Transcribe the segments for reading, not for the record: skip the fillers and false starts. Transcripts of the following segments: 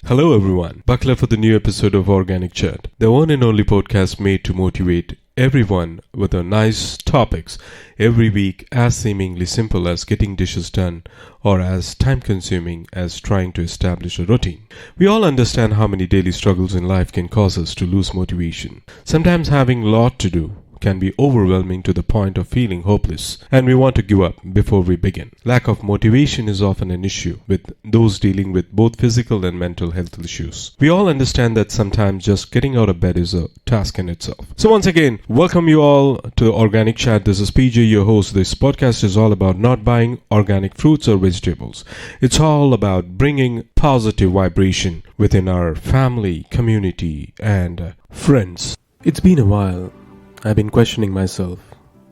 Hello everyone, buckle up for the new episode of Organic Chat, the one and only podcast made to motivate everyone with a nice topics every week, as seemingly simple as getting dishes done or as time consuming as trying to establish a routine. We all understand how many daily struggles in life can cause us to lose motivation. Sometimes having a lot to do can be overwhelming to the point of feeling hopeless, and we want to give up before we begin. Lack of motivation is often an issue with those dealing with both physical and mental health issues. We all understand that sometimes just getting out of bed is a task in itself. So once again, welcome you all to Organic Chat. This is PJ, your host. This podcast is all about not buying organic fruits or vegetables. It's all about bringing positive vibration within our family, community, and friends. It's been a while. I've been questioning myself,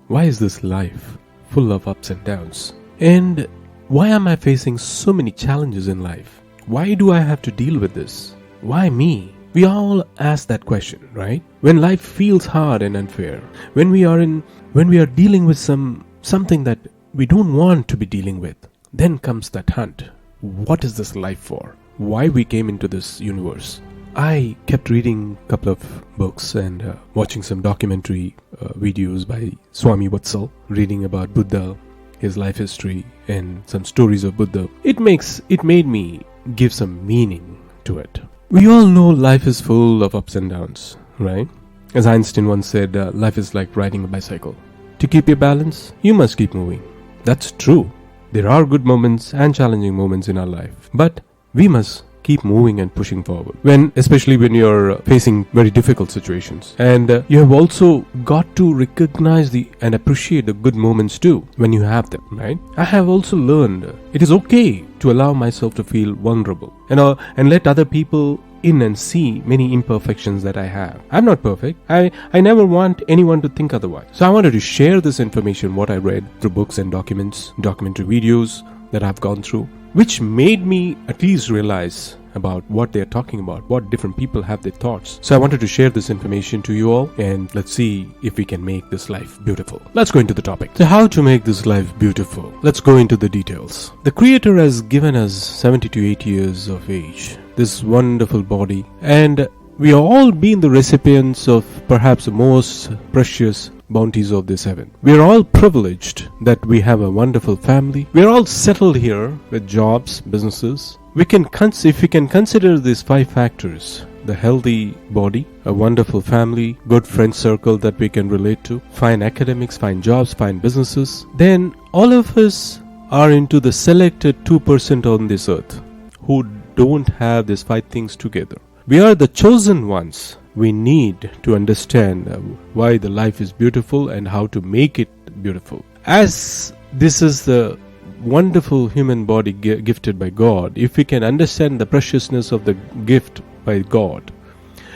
why is this life full of ups and downs? And why am I facing so many challenges in life? Why do I have to deal with this? Why me? We all ask that question, right? When life feels hard and unfair, when we are dealing with something that we don't want to be dealing with, then comes that hunt. What is this life for? Why we came into this universe? I kept reading a couple of books and watching some documentary videos by Swami Vatsal, reading about Buddha, his life history, and some stories of Buddha. It made me give some meaning to it. We all know life is full of ups and downs, right? As Einstein once said, life is like riding a bicycle. To keep your balance, you must keep moving. That's true. There are good moments and challenging moments in our life, but we must keep moving and pushing forward, especially when you're facing very difficult situations. And you have also got to recognize and appreciate the good moments too when you have them, right? I have also learned it is okay to allow myself to feel vulnerable and let other people in and see many imperfections that I have. I'm not perfect. I never want anyone to think otherwise. So I wanted to share this information, what I read through books and documentary videos that I've gone through, which made me at least realize about what they're talking about, what different people have their thoughts. So I wanted to share this information to you all, and let's see if we can make this life beautiful. Let's go into the topic. So how to make this life beautiful? Let's go into the details. The Creator has given us 70 to 80 years of age, this wonderful body, and we have all been the recipients of perhaps the most precious bounties of this heaven. We are all privileged that we have a wonderful family. We are all settled here with jobs, businesses. If we can consider these 5 factors: the healthy body, a wonderful family, good friend circle that we can relate to, fine academics, fine jobs, fine businesses, then all of us are into the selected 2% on this earth who don't have these 5 things together. We are the chosen ones. We need to understand why the life is beautiful and how to make it beautiful. As this is the wonderful human body gifted by God, if we can understand the preciousness of the gift by God,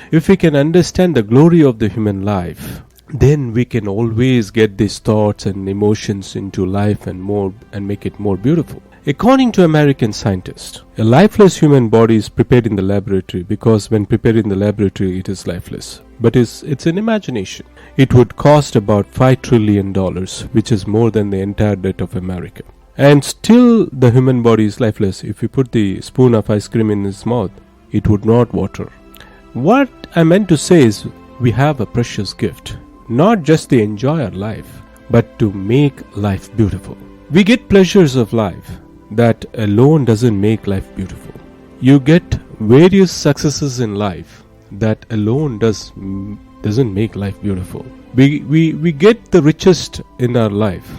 if we can understand the glory of the human life, then we can always get these thoughts and emotions into life and make it more beautiful. According to American scientists, a lifeless human body is prepared in the laboratory because when prepared in the laboratory, it is lifeless. But it's an imagination. It would cost about $5 trillion, which is more than the entire debt of America. And still the human body is lifeless. If you put the spoon of ice cream in his mouth, it would not water. What I meant to say is we have a precious gift, not just to enjoy our life, but to make life beautiful. We get pleasures of life. That alone doesn't make life beautiful. You get various successes in life. That alone doesn't make life beautiful. We get the richest in our life,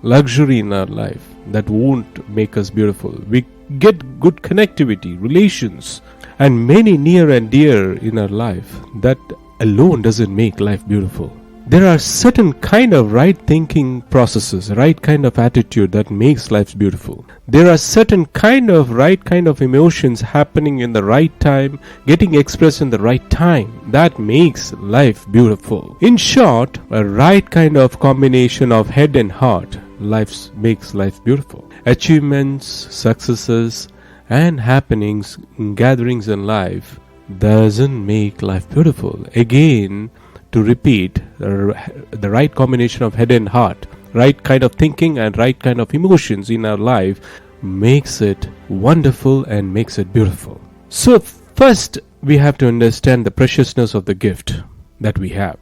luxury in our life. That won't make us beautiful. We get good connectivity, relations, and many near and dear in our life. That alone doesn't make life beautiful. There are certain kind of right thinking processes, right kind of attitude that makes life beautiful. There are certain right kind of emotions happening in the right time, getting expressed in the right time, that makes life beautiful. In short, a right kind of combination of head and heart makes life beautiful. Achievements, successes, and happenings, gatherings in life doesn't make life beautiful. Again, to repeat, the right combination of head and heart, right kind of thinking and right kind of emotions in our life makes it wonderful and makes it beautiful. So First, we have to understand the preciousness of the gift that we have.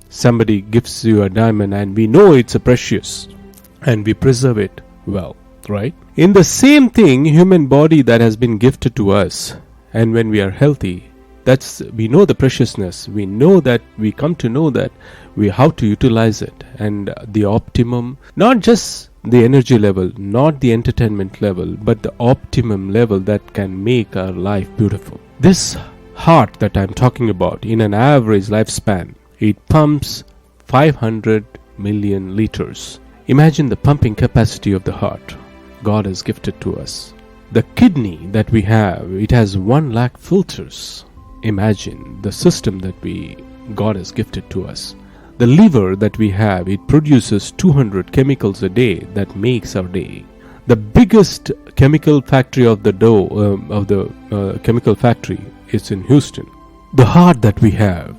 Somebody gives you a diamond and we know it's a precious and we preserve it well, right? In the same thing, human body that has been gifted to us, and when we are healthy, we know the preciousness. We know that we come to know that we how to utilize it, and the optimum, not just the energy level, not the entertainment level, but the optimum level that can make our life beautiful. This heart that I'm talking about, in an average lifespan, it pumps 500 million liters. Imagine the pumping capacity of the heart God has gifted to us. The kidney that we have, it has 1 lakh filters. Imagine the system that God has gifted to us. The liver that we have, it produces 200 chemicals a day that makes our day. The biggest chemical factory of the chemical factory is in Houston. The heart that we have,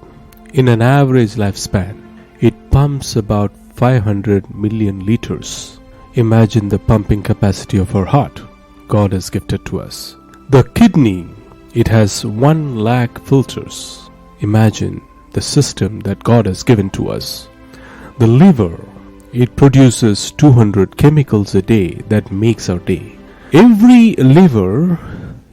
in an average lifespan, it pumps about 500 million liters. Imagine the pumping capacity of our heart God has gifted to us. The kidney, it has 1 lakh filters. Imagine the system that God has given to us. The liver, it produces 200 chemicals a day that makes our day. Every liver,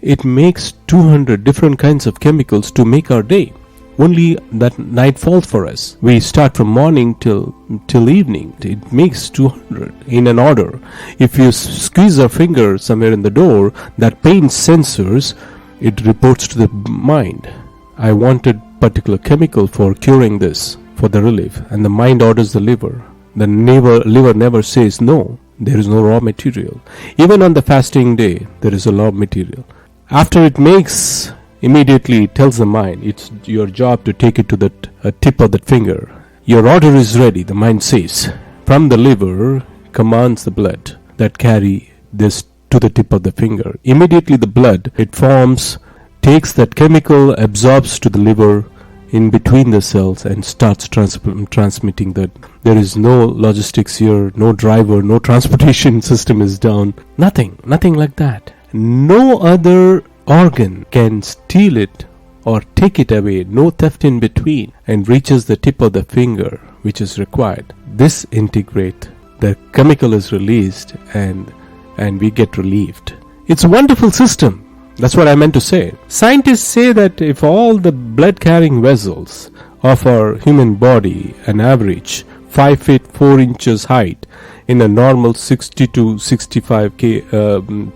it makes 200 different kinds of chemicals to make our day. Only that night falls for us. We start from morning till evening. It makes 200 in an order. If you squeeze a finger somewhere in the door, that pain sensors, it reports to the mind. I wanted particular chemical for curing this, for the relief, and the mind orders the liver. The liver never says no. There is no raw material. Even on the fasting day, there is a raw material. After it makes, immediately it tells the mind, it's your job to take it to the tip of that finger. Your order is ready, the mind says. From the liver commands the blood that carry this to the tip of the finger. Immediately the blood, it forms, takes that chemical, absorbs to the liver in between the cells and starts transmitting that. There is no logistics here, no driver, no transportation system is down. Nothing like that. No other organ can steal it or take it away. No theft in between, and reaches the tip of the finger which is required. This integrate, the chemical is released and we get relieved. It's a wonderful system. That's what I meant to say. Scientists say that if all the blood carrying vessels of our human body, an average 5 feet 4 inches height, in a normal 60 to 65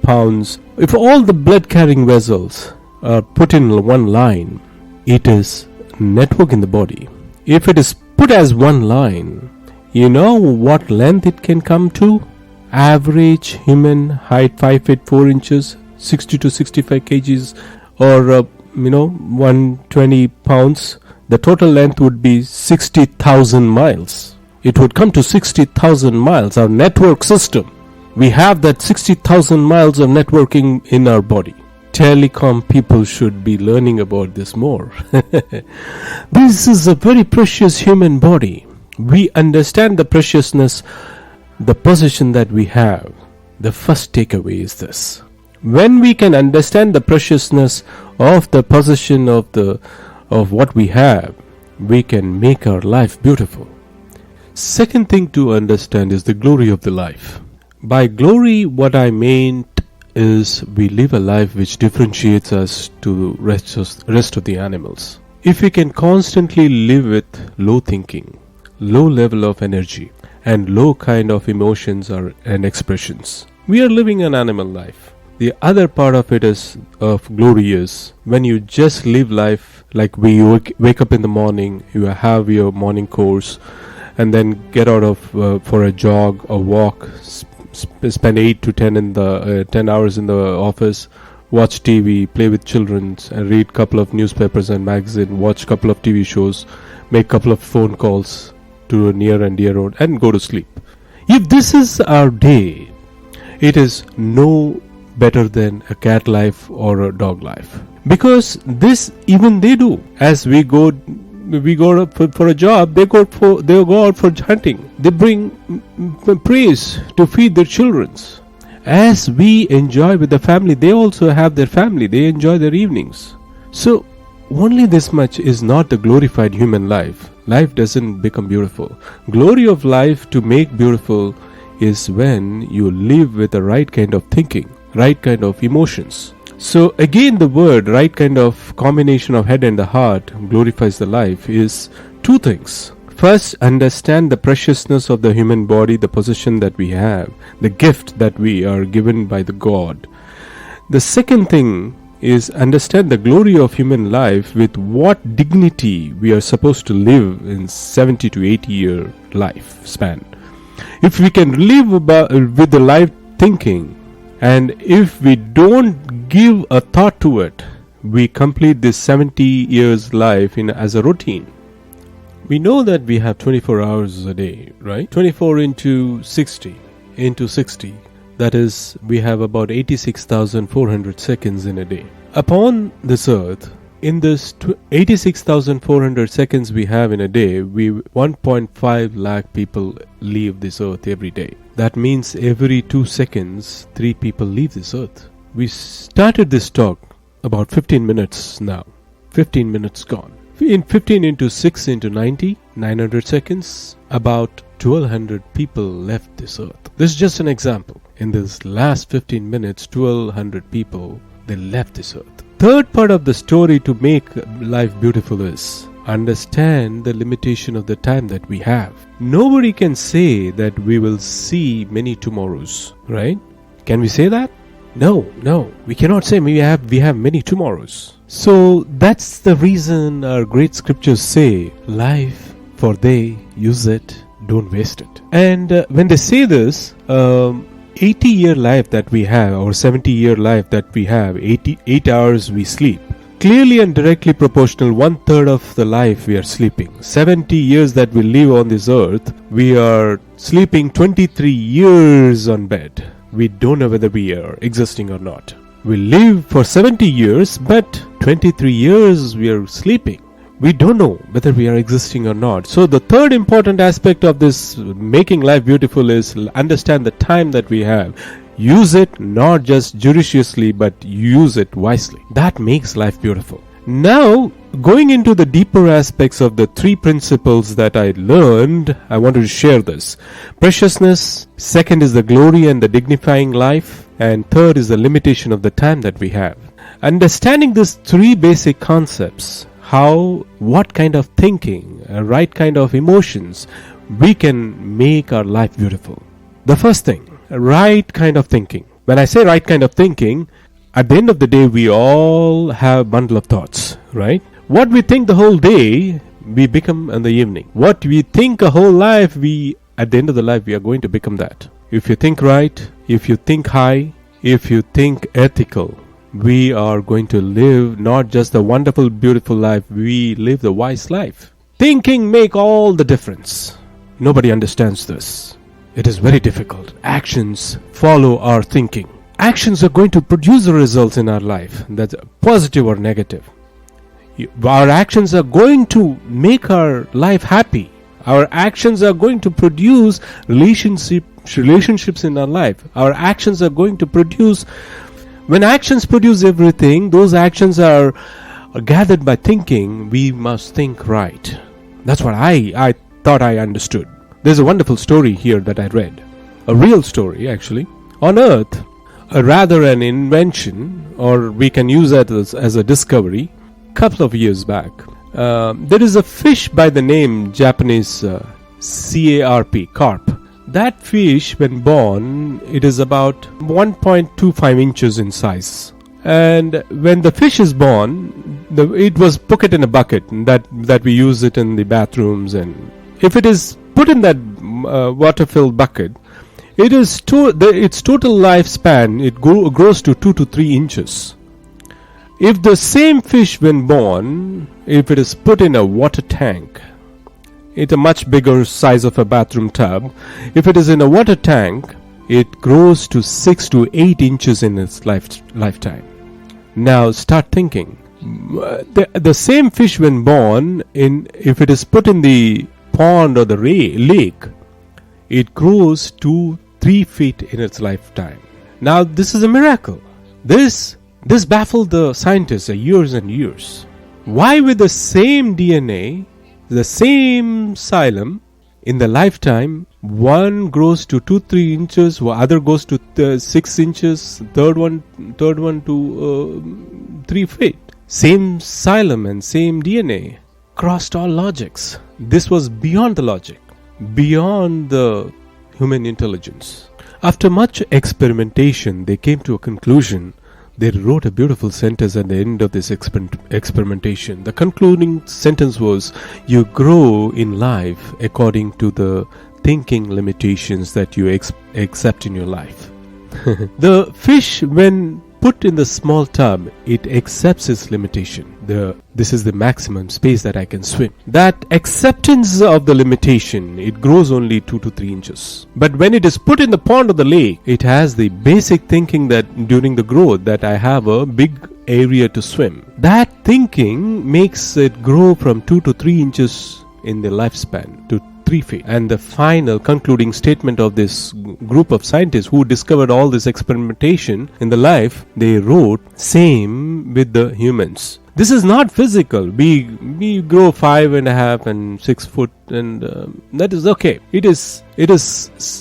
pounds, if all the blood carrying vessels are put in one line, it is network in the body. If it is put as one line, you know what length it can come to? Average human height 5 feet 4 inches, 60 to 65 kgs, or 120 pounds. The total length would be 60,000 miles. It would come to 60,000 miles, our network system. We have that 60,000 miles of networking in our body. Telecom people should be learning about this more. This is a very precious human body. We understand the preciousness, the possession that we have. The first takeaway is this. When we can understand the preciousness of the possession of what we have, we can make our life beautiful. Second thing to understand is the glory of the life. By glory, what I meant is we live a life which differentiates us to rest of the animals. If we can constantly live with low thinking, low level of energy, and low kind of emotions and expressions, we are living an animal life. The other part of it is of glory is when you just live life like we wake up in the morning, you have your morning course, and then get out of for a jog or walk, spend 8 to 10 hours in the office, watch TV, play with children, and read couple of newspapers and magazine, watch couple of TV shows, make couple of phone calls to a near and dear old, and go to sleep. If this is our day, it is no better than a cat life or a dog life, because this even they do. As we go for a job, they go out for hunting. They bring praise to feed their children. As we enjoy with the family, they also have their family. They enjoy their evenings. So only this much is not the glorified human life. Life doesn't become beautiful. Glory of life to make beautiful is when you live with the right kind of thinking, right kind of emotions. So again, the word right kind of combination of head and the heart glorifies the life is two things. First, understand the preciousness of the human body, the possession that we have, the gift that we are given by the God. The second thing is understand the glory of human life, with what dignity we are supposed to live in 70 to 80 year lifespan. If we can live with the life thinking, and if we don't give a thought to it, we complete this 70 years life as a routine. We know that we have 24 hours a day, right? 24 into 60. That is, we have about 86,400 seconds in a day. Upon this earth, in this 86,400 seconds we have in a day, 1.5 lakh people leave this earth every day. That means every 2 seconds, 3 people leave this earth. We started this talk about 15 minutes now. 15 minutes gone. In 15 into 6 into 90, 900 seconds, about 1200 people left this earth. This is just an example. In this last 15 minutes, 1200 people, they left this earth. Third part of the story to make life beautiful is understand the limitation of the time that we have. Nobody can say that we will see many tomorrows, right? Can we say that? No, we cannot say we have many tomorrows. So that's the reason our great scriptures say, life, for they use it, don't waste it. And when they say this, 80-year life that we have, or 70-year life that we have, 8 hours we sleep, clearly and directly proportional, 1/3 of the life we are sleeping. 70 years that we live on this earth, we are sleeping 23 years on bed. We don't know whether we are existing or not. We live for 70 years, but 23 years we are sleeping. We don't know whether we are existing or not. So the third important aspect of this making life beautiful is understand the time that we have. Use it not just judiciously, but use it wisely. That makes life beautiful. Now, going into the deeper aspects of the 3 principles that I learned, I wanted to share this. Preciousness, second is the glory and the dignifying life, and third is the limitation of the time that we have. Understanding these 3 basic concepts, what kind of thinking, right kind of emotions, we can make our life beautiful. The first thing, right kind of thinking. When I say right kind of thinking, at the end of the day, we all have a bundle of thoughts, right? What we think the whole day, we become in the evening. What we think a whole life, at the end of the life, we are going to become that. If you think right, if you think high, if you think ethical, we are going to live not just the wonderful, beautiful life, we live the wise life. Thinking make all the difference. Nobody understands this. It is very difficult. Actions follow our thinking. Actions are going to produce the results in our life, that's positive or negative. Our actions are going to make our life happy. Our actions are going to produce relationships in our life. Our actions are going to produce. When actions produce everything, those actions are gathered by thinking. We must think right. That's what I thought I understood. There's a wonderful story here that I read. A real story, actually. On Earth, rather an invention, or we can use that as a discovery, couple of years back. There is a fish by the name Japanese carp. That fish, when born, it is about 1.25 inches in size. And when the fish is born, it was put in a bucket that we use it in the bathrooms. And if it is put in that water-filled bucket, its total lifespan, it grows to 2 to 3 inches. If the same fish, when born, if it is put in a water tank, it's a much bigger size of a bathroom tub. If it is in a water tank, it grows to 6 to 8 inches in its lifetime. Now start thinking. The same fish, when born, if it is put in the pond or the lake, it grows to 3 feet in its lifetime. Now this is a miracle. This This baffled the scientists years and years. Why with the same DNA, the same xylem, in the lifetime, one grows to 2-3 inches, other goes to 6 inches, third one to 3 feet. Same xylem and same DNA crossed all logics. This was beyond the logic, beyond the human intelligence. After much experimentation, they came to a conclusion. They wrote a beautiful sentence at the end of this experimentation. The concluding sentence was, you grow in life according to the thinking limitations that you accept in your life. The fish, when put in the small tub, it accepts its limitation. This is the maximum space that I can swim. That acceptance of the limitation, it grows only 2 to 3 inches. But when it is put in the pond or the lake, it has the basic thinking that during the growth that I have a big area to swim. That thinking makes it grow from 2 to 3 inches in the lifespan to 3 feet. And the final concluding statement of this group of scientists who discovered all this experimentation in the life, they wrote, same with the humans. This is not physical. We grow 5.5 and 6 foot, and that is okay. It is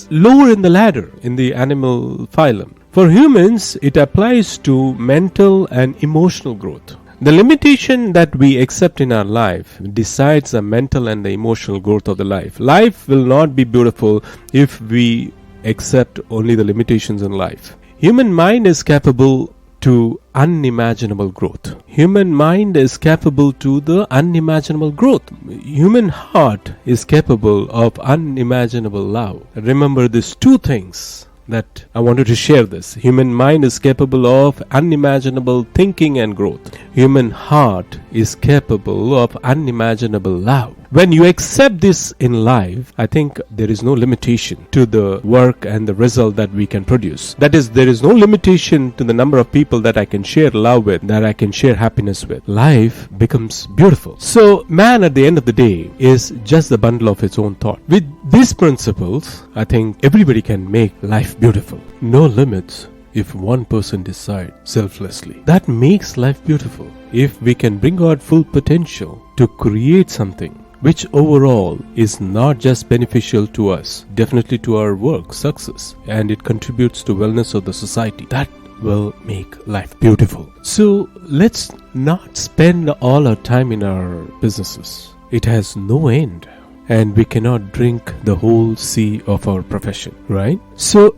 lower in the ladder in the animal phylum. For humans, it applies to mental and emotional growth. The limitation that we accept in our life decides the mental and the emotional growth of the life. Life will not be beautiful if we accept only the limitations in life. Human mind is capable to unimaginable growth. Human mind is capable to the unimaginable growth. Human heart is capable of unimaginable love. Remember these two things that I wanted to share this. Human mind is capable of unimaginable thinking and growth. Human heart is capable of unimaginable love. When you accept this in life, I think there is no limitation to the work and the result that we can produce. That is, there is no limitation to the number of people that I can share love with, that I can share happiness with. Life becomes beautiful. So, man at the end of the day is just the bundle of its own thought. With these principles, I think everybody can make life beautiful. No limits if one person decides selflessly. That makes life beautiful. If we can bring out full potential to create something which overall is not just beneficial to us, definitely to our work, success, and it contributes to wellness of the society, that will make life beautiful. So let's not spend all our time in our businesses. It has no end, and we cannot drink the whole sea of our profession, right? So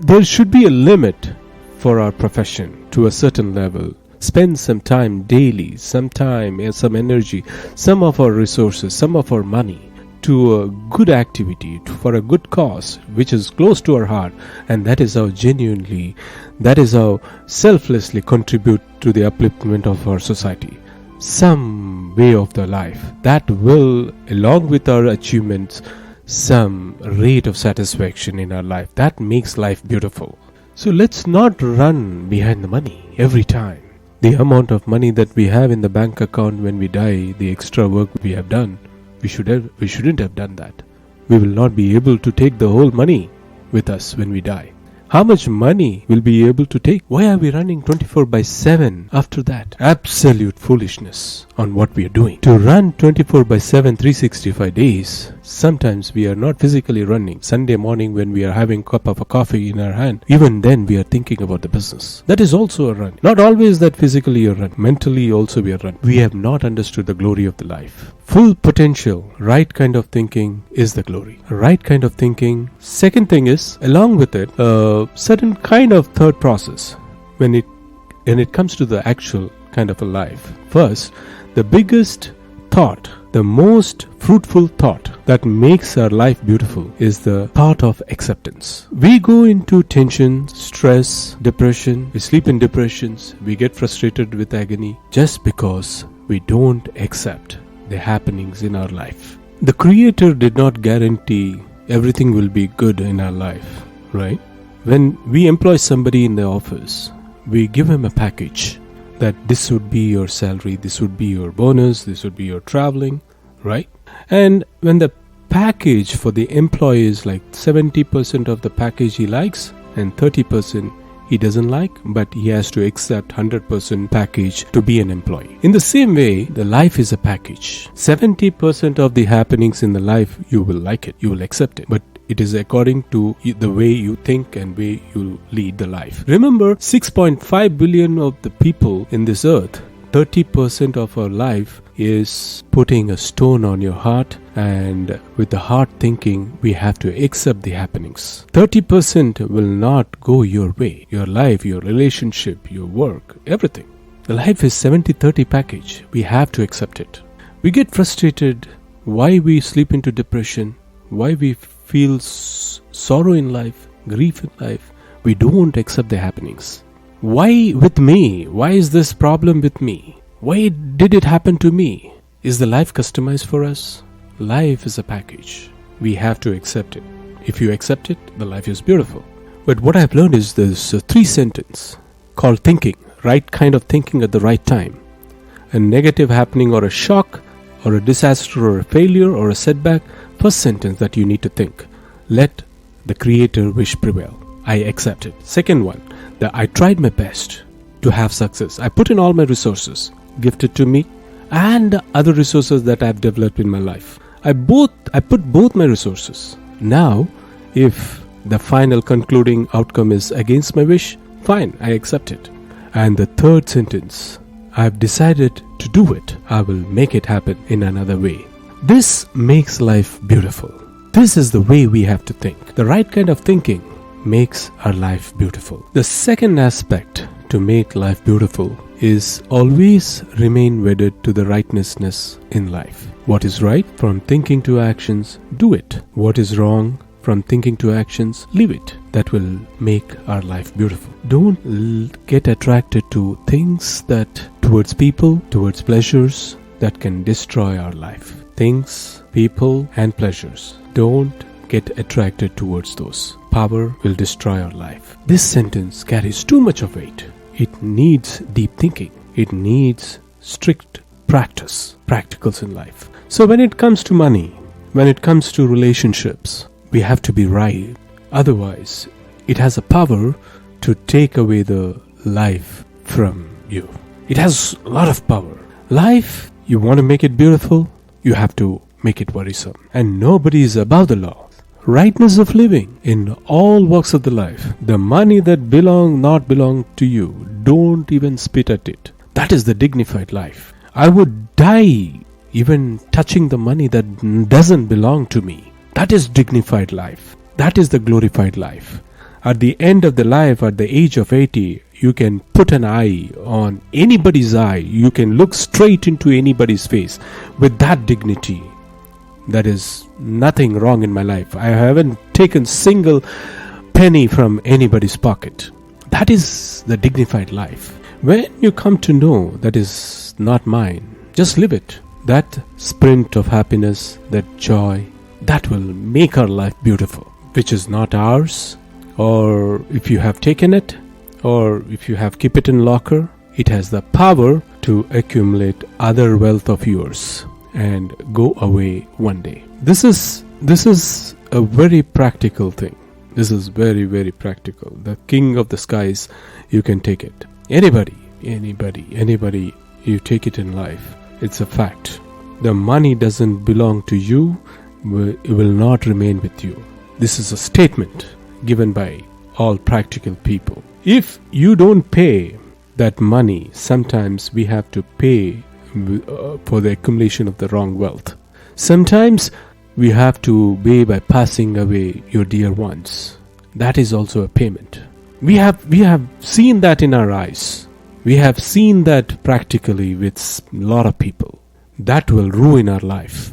there should be a limit for our profession to a certain level. Spend some time daily, some time, some energy, some of our resources, some of our money to a good activity, for a good cause, which is close to our heart. And that is how selflessly contribute to the upliftment of our society. Some way of the life that will, along with our achievements, some rate of satisfaction in our life. That makes life beautiful. So let's not run behind the money every time. The amount of money that we have in the bank account when we die, the extra work we have done, we shouldn't have done that. We will not be able to take the whole money with us when we die. How much money will be able to take? Why are we running 24/7 after that? Absolute foolishness on what we are doing. To run 24/7, 365 days, sometimes we are not physically running. Sunday morning when we are having a cup of a coffee in our hand, even then we are thinking about the business. That is also a run. Not always that physically a run. Mentally also we are run. We have not understood the glory of the life. Full potential, right kind of thinking is the glory. Right kind of thinking. Second thing is, along with it, certain kind of third process when it comes to the actual kind of a life. First, the biggest thought, the most fruitful thought that makes our life beautiful is the thought of acceptance. We go into tension, stress, depression, we sleep in depressions, we get frustrated with agony just because we don't accept the happenings in our life. The Creator did not guarantee everything will be good in our life, right? When we employ somebody in the office, we give him a package that this would be your salary, this would be your bonus, this would be your traveling, right? And when the package for the employee is like 70% of the package he likes and 30% he doesn't like, but he has to accept 100% package to be an employee. In the same way, the life is a package. 70% of the happenings in the life, you will like it, you will accept it, but it is according to the way you think and way you lead the life. Remember, 6.5 billion of the people in this earth, 30% of our life is putting a stone on your heart, and with the heart thinking, we have to accept the happenings. 30% will not go your way. Your life, your relationship, your work, everything. The life is 70-30 package. We have to accept it. We get frustrated. Why we slip into depression? Why we feel sorrow in life, grief in life? We don't accept the happenings. Why with me? Why is this problem with me? Why did it happen to me? Is the life customized for us? Life is a package. We have to accept it. If you accept it, the life is beautiful. But what I've learned is there's a 3 sentence called thinking. Right kind of thinking at the right time. A negative happening or a shock or a disaster or a failure or a setback. First sentence that you need to think. Let the creator wish prevail. I accept it. Second one, that I tried my best to have success. I put in all my resources gifted to me and the other resources that I've developed in my life. I put both my resources. Now, if the final concluding outcome is against my wish, fine, I accept it. And the third sentence, I've decided to do it. I will make it happen in another way. This makes life beautiful. This is the way we have to think. The right kind of thinking makes our life beautiful. The second aspect to make life beautiful is always remain wedded to the rightness in life. What is right, from thinking to actions, do it. What is wrong, from thinking to actions, leave it. That will make our life beautiful. Don't get attracted to things that, towards people, towards pleasures that can destroy our life. Things, people, and pleasures. Don't get attracted towards those. Power will destroy our life. This sentence carries too much of weight. It needs deep thinking. It needs strict practice, practicals in life. So when it comes to money, when it comes to relationships, we have to be right. Otherwise, it has a power to take away the life from you. It has a lot of power. Life, you want to make it beautiful, you have to make it worrisome. And nobody is above the law. Rightness of living in all walks of the life. The money that not belong to you, don't even spit at it. That is the dignified life. I would die even touching the money that doesn't belong to me. That is dignified life. That is the glorified life. At the end of the life, at the age of 80, you can put an eye on anybody's eye. You can look straight into anybody's face with that dignity. That is nothing wrong in my life. I haven't taken single penny from anybody's pocket. That is the dignified life. When you come to know that is not mine, just live it. That sprint of happiness, that joy, that will make our life beautiful, which is not ours. Or if you have taken it, or if you have kept it in locker, it has the power to accumulate other wealth of yours and go away one day. This is a very practical thing. This is very, very practical. The king of the skies, you can take it. Anybody, you take it in life. It's a fact. The money doesn't belong to you. It will not remain with you. This is a statement given by all practical people. If you don't pay that money, sometimes we have to pay for the accumulation of the wrong wealth. Sometimes we have to pay by passing away your dear ones. That is also a payment. We have seen that in our eyes. We have seen that practically with a lot of people. That will ruin our life.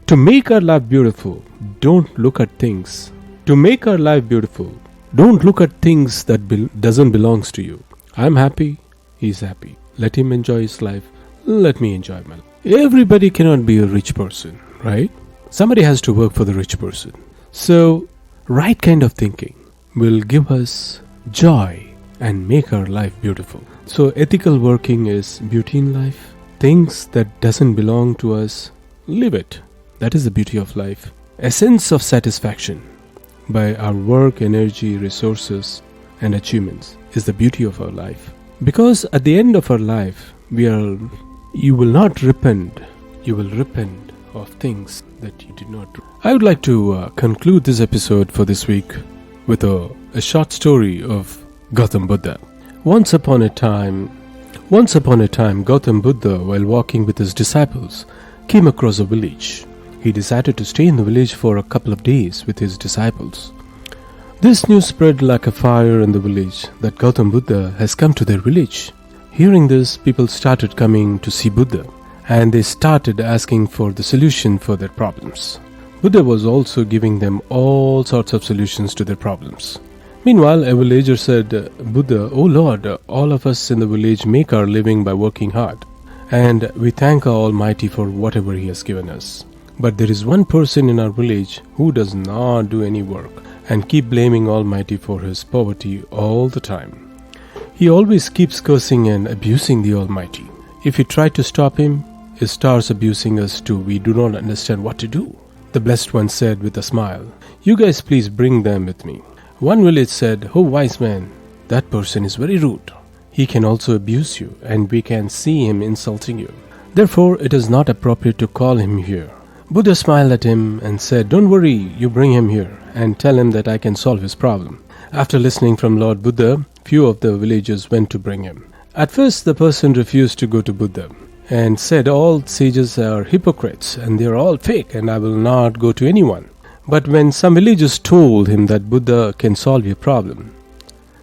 To make our life beautiful, don't look at things. To make our life beautiful, don't look at things that doesn't belongs to you. I'm happy, he's happy. Let him enjoy his life. Let me enjoy my life. Everybody cannot be a rich person, right? Somebody has to work for the rich person. So, right kind of thinking will give us joy and make our life beautiful. So, ethical working is beauty in life. Things that doesn't belong to us, leave it. That is the beauty of life. A sense of satisfaction by our work, energy, resources and achievements is the beauty of our life. Because at the end of our life, you will not repent. You will repent of things that you did not do. I would like to conclude this episode for this week with a short story of Gautam Buddha. Once upon a time, Gautam Buddha, while walking with his disciples, came across a village. He decided to stay in the village for a couple of days with his disciples. This news spread like a fire in the village that Gautam Buddha has come to their village. Hearing this, people started coming to see Buddha, and they started asking for the solution for their problems. Buddha was also giving them all sorts of solutions to their problems. Meanwhile, a villager said, Buddha, O Lord, all of us in the village make our living by working hard, and we thank our Almighty for whatever He has given us. But there is one person in our village who does not do any work and keep blaming Almighty for his poverty all the time. He always keeps cursing and abusing the Almighty. If we try to stop him, he starts abusing us too. We do not understand what to do. The Blessed One said with a smile, You guys please bring them with me. One village said, Oh wise man, that person is very rude. He can also abuse you, and we can see him insulting you. Therefore, it is not appropriate to call him here. Buddha smiled at him and said, Don't worry, you bring him here and tell him that I can solve his problem. After listening from Lord Buddha, few of the villagers went to bring him. At first, the person refused to go to Buddha and said, All sages are hypocrites and they are all fake and I will not go to anyone. But when some villagers told him that Buddha can solve your problem,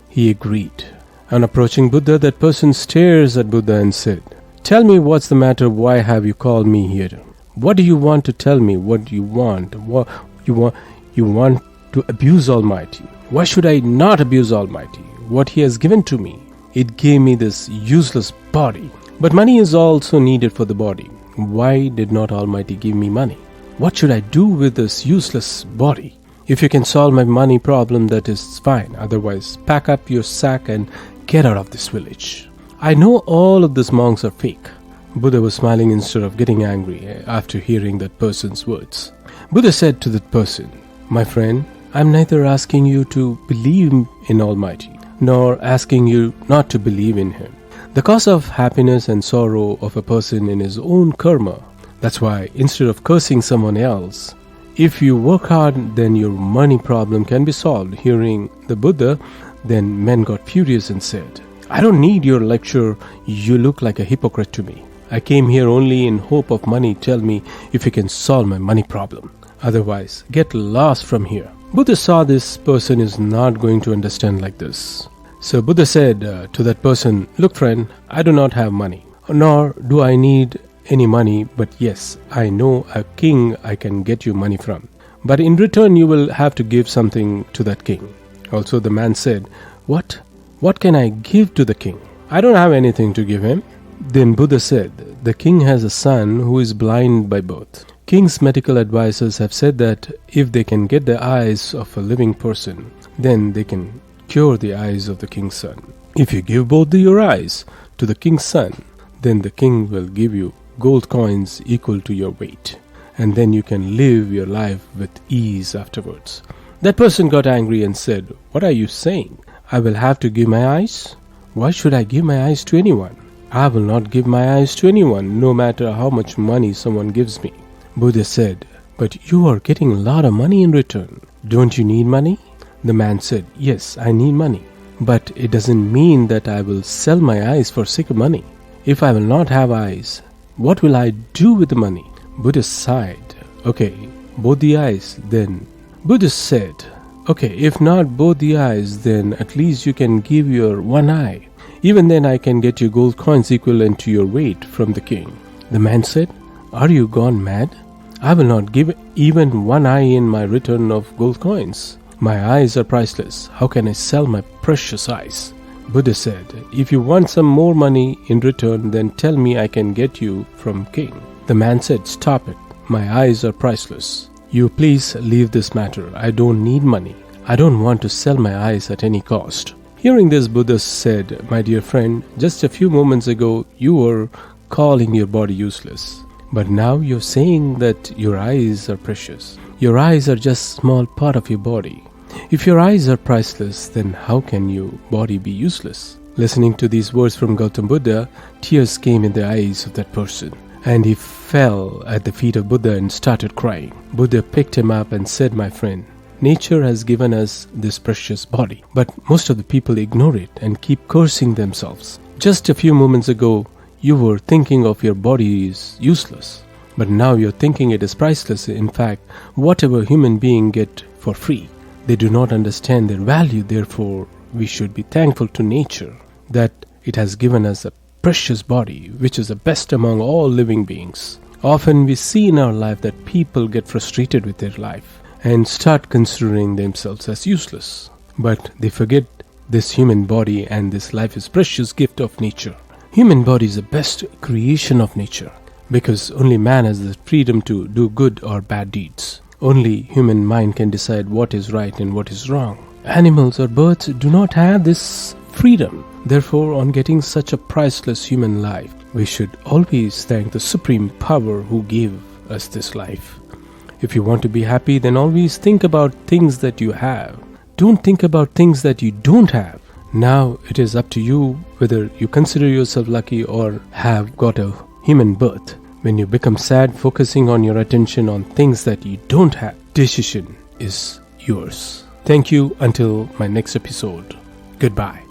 he agreed. On approaching Buddha, that person stares at Buddha and said, Tell me what's the matter, why have you called me here? What do you want to tell me? What do you want? What you want to abuse Almighty. Why should I not abuse Almighty? What He has given to me, it gave me this useless body. But money is also needed for the body. Why did not Almighty give me money? What should I do with this useless body? If you can solve my money problem, that is fine. Otherwise, pack up your sack and get out of this village. I know all of these monks are fake. Buddha was smiling instead of getting angry after hearing that person's words. Buddha said to that person, My friend, I am neither asking you to believe in Almighty, nor asking you not to believe in Him. The cause of happiness and sorrow of a person in his own karma. That's why instead of cursing someone else, if you work hard, then your money problem can be solved. Hearing the Buddha, then men got furious and said, I don't need your lecture, you look like a hypocrite to me. I came here only in hope of money. Tell me if you can solve my money problem. Otherwise, get lost from here. Buddha saw this person is not going to understand like this. So Buddha said to that person, Look friend, I do not have money, nor do I need any money, but yes, I know a king I can get you money from. But in return you will have to give something to that king. Also the man said, What can I give to the king? I don't have anything to give him. Then Buddha said, The king has a son who is blind by birth. King's medical advisors have said that if they can get the eyes of a living person, then they can cure the eyes of the king's son. If you give both your eyes to the king's son, then the king will give you gold coins equal to your weight, and then you can live your life with ease afterwards. That person got angry and said, What are you saying? I will have to give my eyes? Why should I give my eyes to anyone? I will not give my eyes to anyone, no matter how much money someone gives me. Buddha said, But you are getting a lot of money in return. Don't you need money? The man said, Yes, I need money. But it doesn't mean that I will sell my eyes for sake of money. If I will not have eyes, what will I do with the money? Buddha sighed. Okay, both the eyes, then. Buddha said, Okay, if not both the eyes, then at least you can give your one eye. Even then I can get you gold coins equivalent to your weight from the king. The man said, Are you gone mad? I will not give even one eye in my return of gold coins. My eyes are priceless. How can I sell my precious eyes? Buddha said, If you want some more money in return, then tell me I can get you from king. The man said, Stop it. My eyes are priceless. You please leave this matter. I don't need money. I don't want to sell my eyes at any cost. Hearing this, Buddha said, My dear friend, just a few moments ago you were calling your body useless. But now you're saying that your eyes are precious. Your eyes are just a small part of your body. If your eyes are priceless, then how can your body be useless? Listening to these words from Gautam Buddha, tears came in the eyes of that person, and he fell at the feet of Buddha and started crying. Buddha picked him up and said, "My friend, nature has given us this precious body, but most of the people ignore it and keep cursing themselves. Just a few moments ago, you were thinking of your body is useless, but now you're thinking it is priceless. In fact, whatever human being get for free, they do not understand their value. Therefore, we should be thankful to nature that it has given us a precious body, which is the best among all living beings." Often we see in our life that people get frustrated with their life and start considering themselves as useless. But they forget this human body and this life is precious gift of nature. Human body is the best creation of nature because only man has the freedom to do good or bad deeds. Only human mind can decide what is right and what is wrong. Animals or birds do not have this freedom. Therefore, on getting such a priceless human life, we should always thank the supreme power who gave us this life. If you want to be happy, then always think about things that you have. Don't think about things that you don't have. Now it is up to you whether you consider yourself lucky or have got a human birth. When you become sad, focusing on your attention on things that you don't have, decision is yours. Thank you until my next episode. Goodbye.